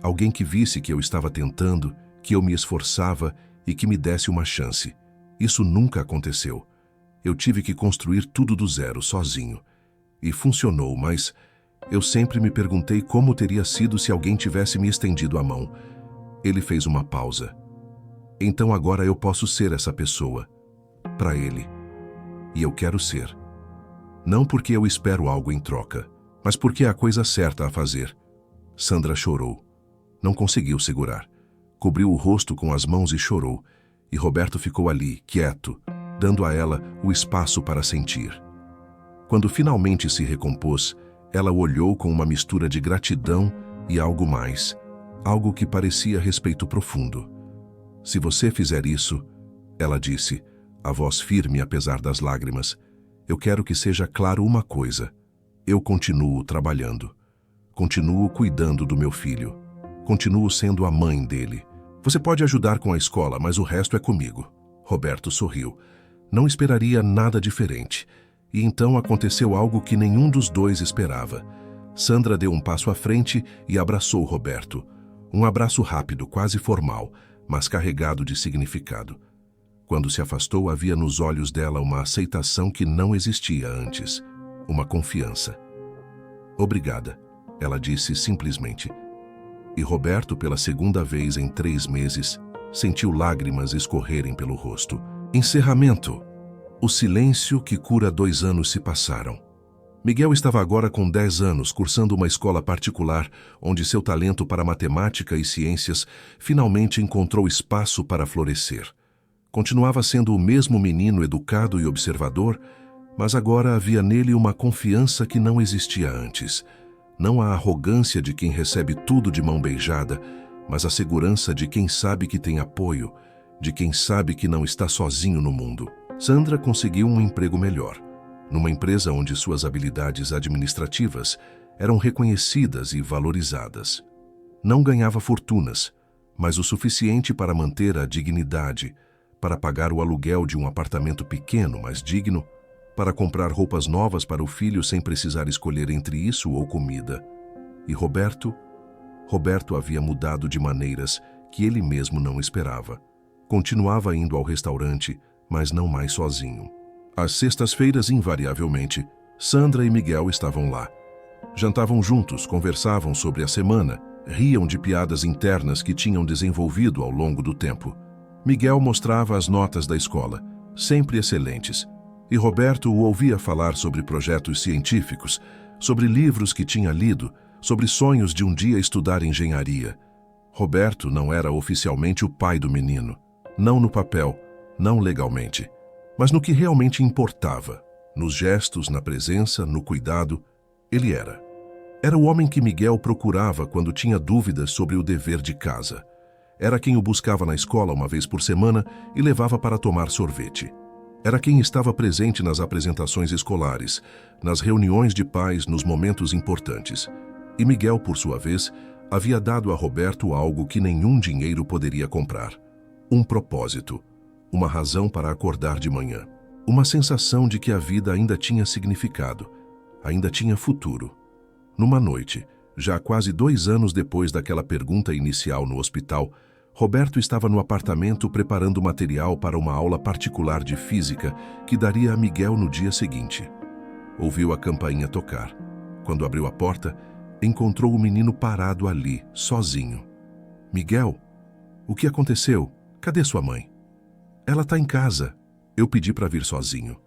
Alguém que visse que eu estava tentando, que eu me esforçava e que me desse uma chance. Isso nunca aconteceu. Eu tive que construir tudo do zero, sozinho. E funcionou, mas eu sempre me perguntei como teria sido se alguém tivesse me estendido a mão. Ele fez uma pausa. Então agora eu posso ser essa pessoa. Para ele. E eu quero ser. Não porque eu espero algo em troca, mas porque é a coisa certa a fazer. Sandra chorou. Não conseguiu segurar. Cobriu o rosto com as mãos e chorou. E Roberto ficou ali, quieto, dando a ela o espaço para sentir. Quando finalmente se recompôs, ela o olhou com uma mistura de gratidão e algo mais, algo que parecia respeito profundo. Se você fizer isso, ela disse, a voz firme apesar das lágrimas, eu quero que seja claro uma coisa. Eu continuo trabalhando. Continuo cuidando do meu filho. Continuo sendo a mãe dele. Você pode ajudar com a escola, mas o resto é comigo. Roberto sorriu. Não esperaria nada diferente. E então aconteceu algo que nenhum dos dois esperava. Sandra deu um passo à frente e abraçou Roberto. Um abraço rápido, quase formal, mas carregado de significado. Quando se afastou, havia nos olhos dela uma aceitação que não existia antes. Uma confiança. Obrigada, ela disse simplesmente. E Roberto, pela segunda vez em 3 meses, sentiu lágrimas escorrerem pelo rosto. Encerramento. O silêncio que cura 2 anos se passaram. Miguel estava agora com 10 anos, cursando uma escola particular, onde seu talento para matemática e ciências finalmente encontrou espaço para florescer. Continuava sendo o mesmo menino educado e observador, mas agora havia nele uma confiança que não existia antes. Não a arrogância de quem recebe tudo de mão beijada, mas a segurança de quem sabe que tem apoio, de quem sabe que não está sozinho no mundo. Sandra conseguiu um emprego melhor, numa empresa onde suas habilidades administrativas eram reconhecidas e valorizadas. Não ganhava fortunas, mas o suficiente para manter a dignidade, para pagar o aluguel de um apartamento pequeno, mas digno, para comprar roupas novas para o filho sem precisar escolher entre isso ou comida. E Roberto havia mudado de maneiras que ele mesmo não esperava. Continuava indo ao restaurante, mas não mais sozinho. Às sextas-feiras, invariavelmente, Sandra e Miguel estavam lá. Jantavam juntos, conversavam sobre a semana, riam de piadas internas que tinham desenvolvido ao longo do tempo. Miguel mostrava as notas da escola, sempre excelentes, e Roberto o ouvia falar sobre projetos científicos, sobre livros que tinha lido, sobre sonhos de um dia estudar engenharia. Roberto não era oficialmente o pai do menino, não no papel, não legalmente, mas no que realmente importava, nos gestos, na presença, no cuidado, ele era. Era o homem que Miguel procurava quando tinha dúvidas sobre o dever de casa. Era quem o buscava na escola uma vez por semana e levava para tomar sorvete. Era quem estava presente nas apresentações escolares, nas reuniões de pais, nos momentos importantes. E Miguel, por sua vez, havia dado a Roberto algo que nenhum dinheiro poderia comprar. Um propósito, uma razão para acordar de manhã. Uma sensação de que a vida ainda tinha significado, ainda tinha futuro. Numa noite, já quase 2 anos depois daquela pergunta inicial no hospital, Roberto estava no apartamento preparando material para uma aula particular de física que daria a Miguel no dia seguinte. Ouviu a campainha tocar. Quando abriu a porta, encontrou o menino parado ali, sozinho. Miguel, o que aconteceu? Cadê sua mãe? Ela está em casa. Eu pedi para vir sozinho.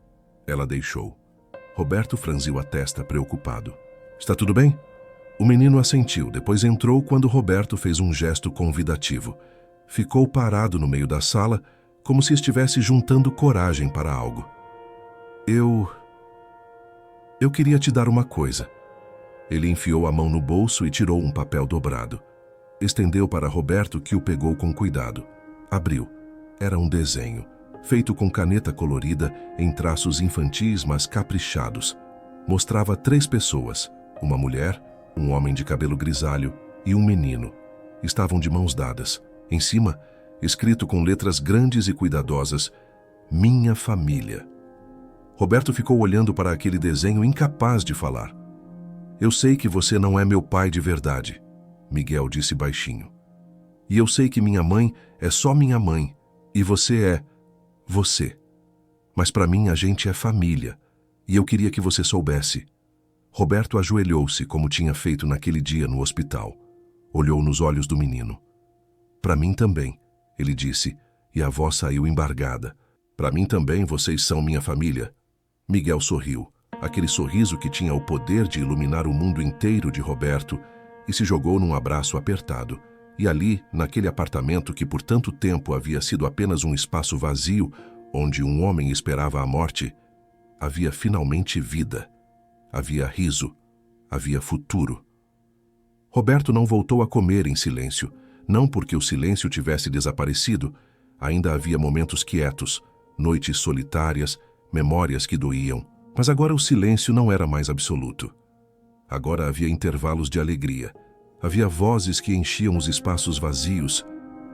Ela deixou. Roberto franziu a testa, preocupado. Está tudo bem? O menino assentiu, depois entrou quando Roberto fez um gesto convidativo. Ficou parado no meio da sala, como se estivesse juntando coragem para algo. Eu queria te dar uma coisa. Ele enfiou a mão no bolso e tirou um papel dobrado. Estendeu para Roberto, que o pegou com cuidado. Abriu. Era um desenho, feito com caneta colorida em traços infantis, mas caprichados. Mostrava 3 pessoas, uma mulher, um homem de cabelo grisalho e um menino. Estavam de mãos dadas. Em cima, escrito com letras grandes e cuidadosas, Minha Família. Roberto ficou olhando para aquele desenho, incapaz de falar. Eu sei que você não é meu pai de verdade, Miguel disse baixinho. E eu sei que minha mãe é só minha mãe, e você é você. Mas para mim a gente é família, e eu queria que você soubesse. Roberto ajoelhou-se como tinha feito naquele dia no hospital. Olhou nos olhos do menino. Para mim também, ele disse, e a voz saiu embargada. Para mim também vocês são minha família. Miguel sorriu, aquele sorriso que tinha o poder de iluminar o mundo inteiro de Roberto, e se jogou num abraço apertado. E ali, naquele apartamento que por tanto tempo havia sido apenas um espaço vazio, onde um homem esperava a morte, havia finalmente vida. Havia riso. Havia futuro. Roberto não voltou a comer em silêncio, não porque o silêncio tivesse desaparecido. Ainda havia momentos quietos, noites solitárias, memórias que doíam. Mas agora o silêncio não era mais absoluto. Agora havia intervalos de alegria. Havia vozes que enchiam os espaços vazios.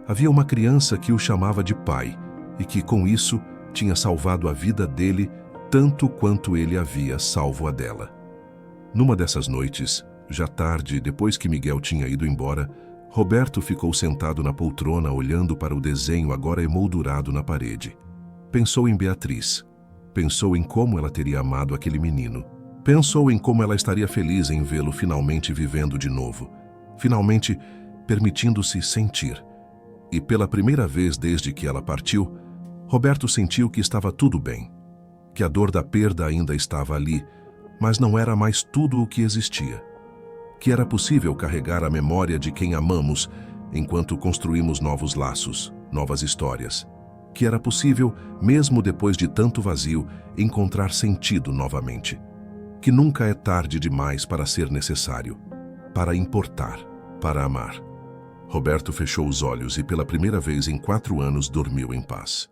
Havia uma criança que o chamava de pai e que, com isso, tinha salvado a vida dele tanto quanto ele havia salvo a dela. Numa dessas noites, já tarde, depois que Miguel tinha ido embora, Roberto ficou sentado na poltrona olhando para o desenho agora emoldurado na parede. Pensou em Beatriz. Pensou em como ela teria amado aquele menino. Pensou em como ela estaria feliz em vê-lo finalmente vivendo de novo. Finalmente permitindo-se sentir. E pela primeira vez desde que ela partiu, Roberto sentiu que estava tudo bem. Que a dor da perda ainda estava ali, mas não era mais tudo o que existia. Que era possível carregar a memória de quem amamos enquanto construímos novos laços, novas histórias. Que era possível, mesmo depois de tanto vazio, encontrar sentido novamente. Que nunca é tarde demais para ser necessário, para importar, para amar. Roberto fechou os olhos e pela primeira vez em 4 anos dormiu em paz.